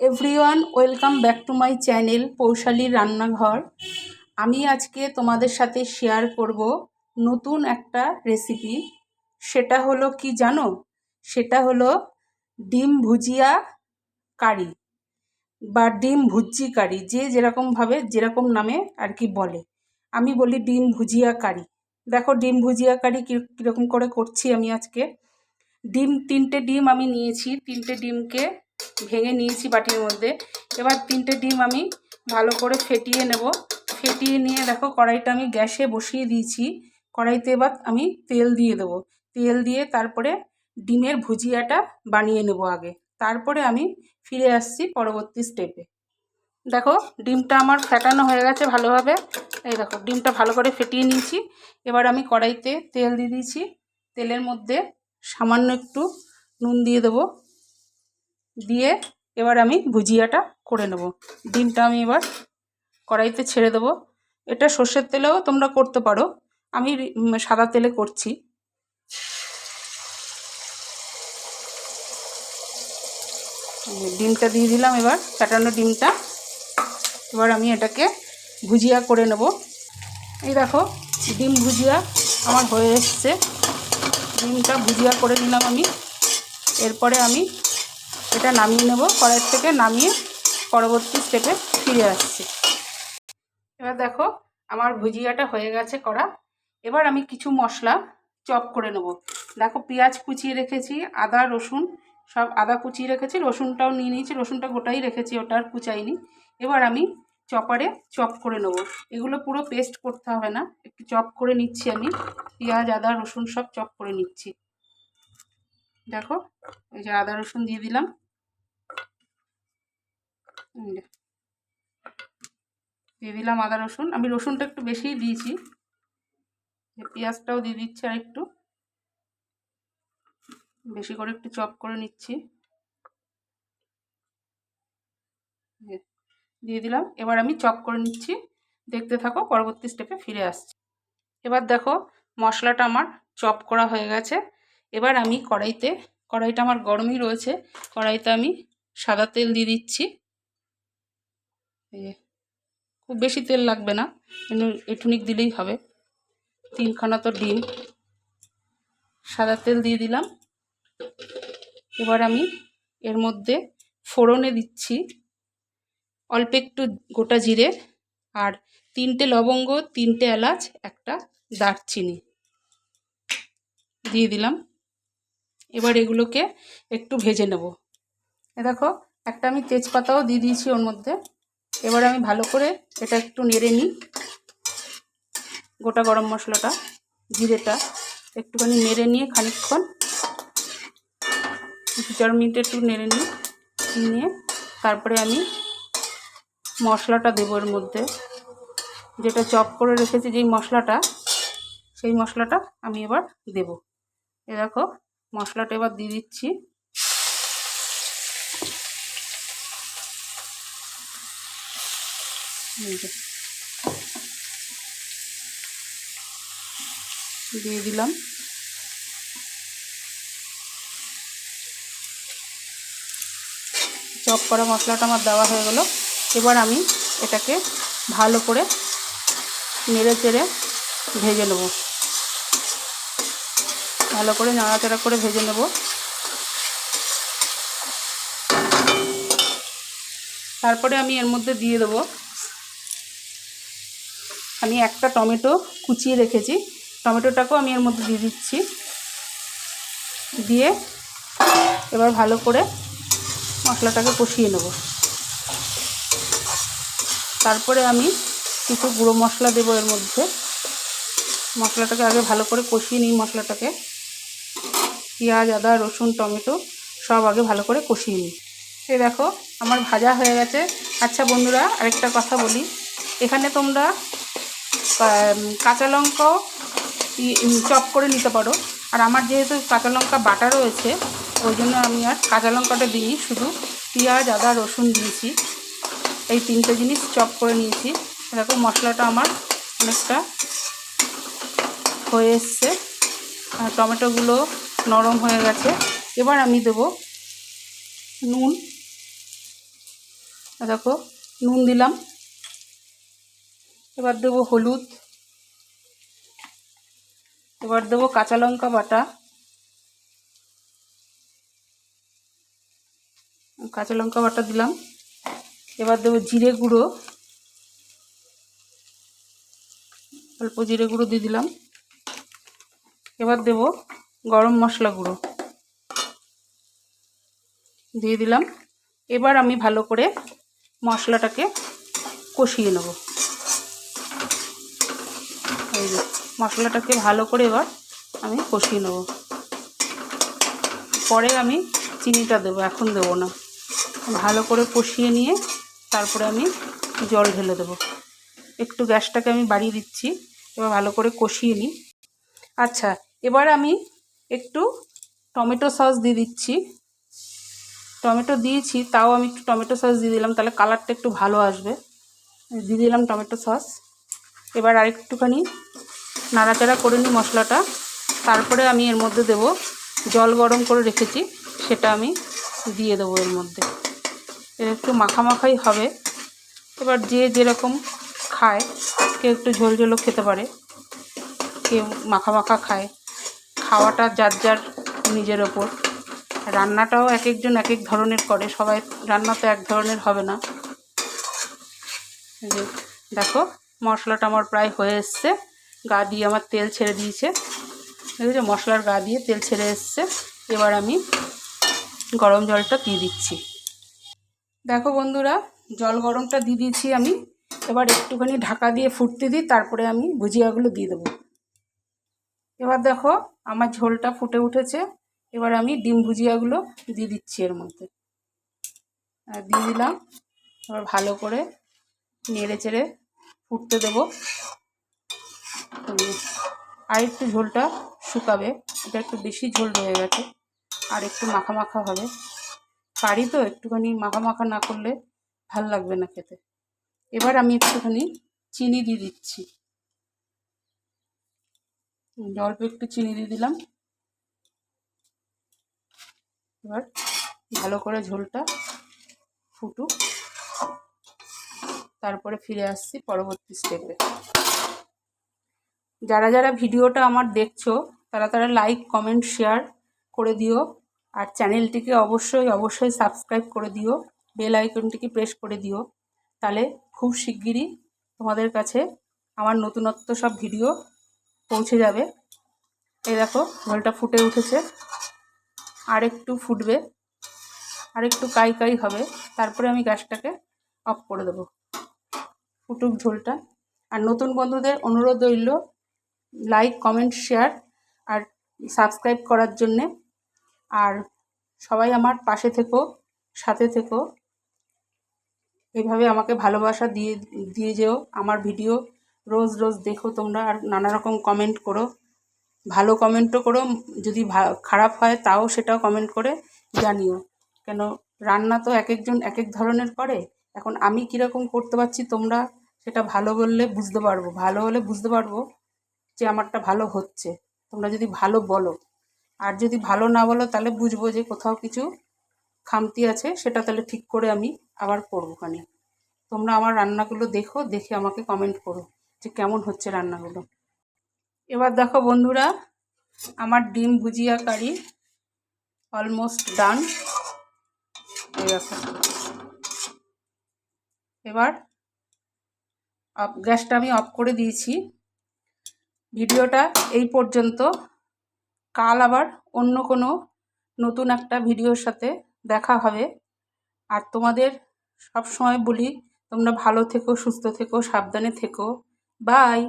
Everyone welcome back to my channel পৌশালীর রান্নাঘর। আমি আজকে তোমাদের সাথে শেয়ার করব নতুন একটা রেসিপি। সেটা হলো কি জানো? সেটা হলো ডিম ভুজিয়া কারি বা ডিম ভুজি কারি, যে যেরকমভাবে যেরকম নামে আর কি বলে। আমি বলি ডিম ভুজিয়া কারি। দেখো ডিম ভুজিয়া কারি কীরকম করে করছি আমি আজকে। তিনটে ডিম আমি নিয়েছি, তিনটে ডিমকে ভেঙে নিয়েছি বাটির মধ্যে। এবার তিনটে ডিম আমি ভালো করে ফেটিয়ে নেব। ফেটিয়ে নিয়ে দেখো কড়াইটা আমি গ্যাসে বসিয়ে দিয়েছি। কড়াইতে এবার আমি তেল দিয়ে দেবো। তেল দিয়ে তারপরে ডিমের ভুজিয়াটা বানিয়ে নেব আগে, তারপরে আমি ফিরে আসছি পরবর্তী স্টেপে। দেখো ডিমটা আমার ফেটানো হয়ে গেছে ভালোভাবে। এই দেখো ডিমটা ভালো করে ফেটিয়ে নিয়েছি। এবার আমি কড়াইতে তেল দিয়ে দিয়েছি। তেলের মধ্যে সামান্য একটু নুন দিয়ে দেবো, দিয়ে এবার আমি ভুজিয়াটা করে নেব। ডিমটা আমি এবার কড়াইতে ছেড়ে দেবো। এটা সর্ষের তেলেও তোমরা করতে পারো, আমি সাদা তেলে করছি। ডিমটা দিয়ে দিলাম, এবার ফেটানো ডিমটা। এবার আমি এটাকে ভুজিয়া করে নেব। এই দেখো ডিম ভুজিয়া আমার হয়ে এসছে। ডিমটা ভুজিয়া করে নিলাম আমি। এরপরে আমি এটা নামিয়ে নেব, কড়াই থেকে নামিয়ে পরবর্তী স্টেপে ফিরে আসছি। এবার দেখো আমার ভুজিয়াটা হয়ে গেছে করা। এবার আমি কিছু মশলা চপ করে নেব। দেখো পেঁয়াজ কুচিয়ে রেখেছি, আদা রসুন সব, আদা কুচিয়ে রেখেছি, রসুনটাও নিয়ে নিয়েছি, রসুনটা গোটাই রেখেছি, ওটা আর কুচাইনি। এবার আমি চপারে চপ করে নেব। এগুলো পুরো পেস্ট করতে হবে না, একটু চপ করে নিচ্ছি আমি। পেঁয়াজ আদা রসুন সব চপ করে নিচ্ছি। দেখো এই যে আদা রসুন দিয়ে দিলাম, আদা রসুন। আমি রসুনটা একটু বেশিই দিয়েছি। পেঁয়াজটাও দিয়ে দিচ্ছি, আর একটু বেশি করে একটু চপ করে নিচ্ছি, দিয়ে দিলাম। এবার আমি চপ করে নিচ্ছি, দেখতে থাকো, পরবর্তী স্টেপে ফিরে আসছি। এবার দেখো মশলাটা আমার চপ করা হয়ে গেছে। এবার আমি কড়াইটা আমার গরমই রয়েছে, কড়াইতে আমি সাদা তেল দিয়ে দিচ্ছি। খুব বেশি তেল লাগবে না, কিন্তু একটুনিক দিলেই হবে। তিনখানা তো ডিম, সাদা তেল দিয়ে দিলাম। এবার আমি এর মধ্যে ফোড়নে দিচ্ছি অল্প একটু গোটা জিরে, আর 3টে লবঙ্গ, 3টে এলাচ, একটা দারচিনি দিয়ে দিলাম। এবার এগুলোকে একটু ভেজে নেব। দেখো একটা আমি তেজপাতাও দিয়ে দিয়েছি ওর মধ্যে। এবার আমি ভালো করে এটা একটু নেড়ে নিই। গোটা গরম মশলাটা, জিরেটা একটুখানি নেড়ে নিয়ে খানিকক্ষণ 2-4 মিনিট একটু নেড়ে নিয়ে তারপরে আমি মশলাটা দেবো এর মধ্যে। যেটা চপ করে রেখেছি যেই মশলাটা, সেই মশলাটা আমি এবার দেব। দেখো মশলাটা এবার দিয়ে দিচ্ছি। দিয়ে দিলাম। চপ করা মশলাটা আমার দেওয়া হয়ে গেল। এবার আমি এটাকে ভালো করে নেড়ে চেড়ে ভেজে নেব, ভালো করে নাড়াচাড়া করে ভেজে নেব। তারপরে আমি এর মধ্যে দিয়ে দেবো, আমি একটা টমেটো কুচিয়ে রেখেছি, টমেটোটাকেও আমি এর মধ্যে দিয়ে দিচ্ছি। দিয়ে এবার ভালো করে মশলাটাকে কষিয়ে নেব। তারপরে আমি কিছু গুঁড়ো মশলা দেবো এর মধ্যে। মশলাটাকে আগে ভালো করে কষিয়ে নিই। মশলাটাকে পেঁয়াজ আদা রসুন টমেটো সব আগে ভালো করে কষিয়ে নিই। এই দেখো আমার ভাজা হয়ে গেছে। আচ্ছা বন্ধুরা, আরেকটা কথা বলি, এখানে তোমরা কাঁচা লঙ্কাও চপ করে নিতে পারো। আর আমার যেহেতু কাঁচা লঙ্কা বাটা রয়েছে, ওই জন্য আমি আর কাঁচা লঙ্কাটা দিইনি, শুধু পেঁয়াজ আদা রসুন দিয়েছি। এই 3টে জিনিস চপ করে নিয়েছি। দেখো মশলাটা আমার অনেকটা হয়ে এসছে, টমেটোগুলো নরম হয়ে গেছে। এবার আমি দেব নুন, দেখো নুন দিলাম, এবার দেবো হলুদ, এবার দেবো কাঁচা লঙ্কা বাটা, দিলাম। এবার দেবো জিরে গুঁড়ো, অল্প জিরে গুঁড়ো দিয়ে দিলাম। এবার দেব গরম মশলা গুঁড়ো দিয়ে দিলাম। এবার আমি ভালো করে মশলাটাকে কষিয়ে নেব। এই যে মশলাটাকে ভালো করে এবার আমি কষিয়ে নেব। পরে আমি চিনিটা দেবো, এখন দেবো না। ভালো করে কষিয়ে নিয়ে তারপরে আমি জল ঢেলে দেবো। একটু গ্যাসটাকে আমি বাড়িয়ে দিচ্ছি, এবার ভালো করে কষিয়ে নিই। আচ্ছা, এবার আমি একটু টমেটো সস দিয়ে দিচ্ছি। টমেটো দিয়েছি, তাও আমি একটু টমেটো সস দিয়ে দিলাম, তাহলে কালারটা একটু ভালো আসবে। দিয়ে দিলাম টমেটো সস। এবার আরেকটুখানি নাড়াচাড়া করে নিই মশলাটা। তারপরে আমি এর মধ্যে দেব জল গরম করে রেখেছি, সেটা আমি দিয়ে দেবো এর মধ্যে। এর একটু মাখামাখাই হবে। এবার যে যেরকম খায়, কেউ একটু ঝোল ঝোলও খেতে পারে, কেউ মাখা মাখা খায়। খাওয়াটা যার যার নিজের ওপর। রান্নাটাও এক একজন এক এক ধরনের করে, সবাই রান্না তো এক ধরনের হবে না। যে দেখো মশলাটা আমার প্রায় হয়ে এসছে, গা দিয়ে আমার তেল ছেড়ে দিয়েছে। দেখেছো মশলার গা দিয়ে তেল ছেড়ে এসছে। এবার আমি গরম জলটা দিয়ে দিচ্ছি। দেখো বন্ধুরা, জল গরমটা দিয়ে দিয়েছি আমি। এবার একটুখানি ঢাকা দিয়ে ফুটতে দিই, তারপরে আমি ভুজিয়াগুলো দিয়ে দেবো। এবার দেখো আমার ঝোলটা ফুটে উঠেছে। এবার আমি ডিম ভুজিয়াগুলো দিয়ে দিচ্ছি এর মধ্যে। দিয়ে দিলাম। এবার ভালো করে নেড়ে চেড়ে ফুটতে দেবো। আর একটু ঝোলটা শুকাবে, এটা একটু বেশি ঝোল রয়ে গেছে, আর একটু মাখা মাখা হবে। কারি তো একটুখানি মাখা মাখা না করলে ভাল লাগবে না খেতে। এবার আমি একটুখানি চিনি দিয়ে দিচ্ছি, অল্প একটু চিনি দিয়ে দিলাম। এবার ভালো করে ঝোলটা ফুটুক, তারপরে ফিরে আসছি পরবর্তী স্টেপে। যারা যারা ভিডিওটা আমার দেখছো তারা তারা লাইক কমেন্ট শেয়ার করে দিও, আর চ্যানেলটিকে অবশ্যই অবশ্যই সাবস্ক্রাইব করে দিও, বেল আইকনটিকে প্রেস করে দিও। তাহলে খুব শিগগিরই তোমাদের কাছে আমার নতুনত্ব সব ভিডিও পৌঁছে যাবে। এই দেখো ঝোলটা ফুটে উঠেছে, আর একটু ফুটবে, আর একটু কাই কাই হবে, তারপরে আমি গ্যাসটাকে অফ করে দেবো। ফুটুক ঝোলটা। আর নতুন বন্ধুদের অনুরোধ রইল লাইক কমেন্ট শেয়ার আর সাবস্ক্রাইব করার জন্যে। আর সবাই আমার পাশে থেকো, সাথে থেকো, এইভাবে আমাকে ভালোবাসা দিয়ে দিয়ে যেও। আমার ভিডিও রোজ রোজ দেখো তোমরা, আর নানা রকম কমেন্ট করো, ভালো কমেন্টও করো, যদি খারাপ হয় তাও সেটাও কমেন্ট করে জানিও। কেন রান্না তো এক একজন এক এক ধরনের করে। এখন আমি কীরকম করতে পারছি তোমরা সেটা ভালো বললে বুঝতে পারবো, ভালো হলে বুঝতে পারবো যে আমারটা ভালো হচ্ছে, তোমরা যদি ভালো বলো। আর যদি ভালো না বলো তাহলে বুঝবো যে কোথাও কিছু খামতি আছে, সেটা তাহলে ঠিক করে আমি আবার করবোখানি। তোমরা আমার রান্নাগুলো দেখো, দেখে আমাকে কমেন্ট করো যে কেমন হচ্ছে রান্নাগুলো। এবার দেখো বন্ধুরা, আমার ডিম ভুজিয়া কারি অলমোস্ট ডান। এই দেখো, এবার গ্যাসটা আমি অফ করে দিয়েছি। ভিডিওটা এই পর্যন্ত। কাল আবার অন্য কোনো নতুন একটা ভিডিওর সাথে দেখা হবে। আর তোমাদের সব সময় বলি তোমরা ভালো থেকো, সুস্থ থেকো, সাবধানে থেকো। বাই।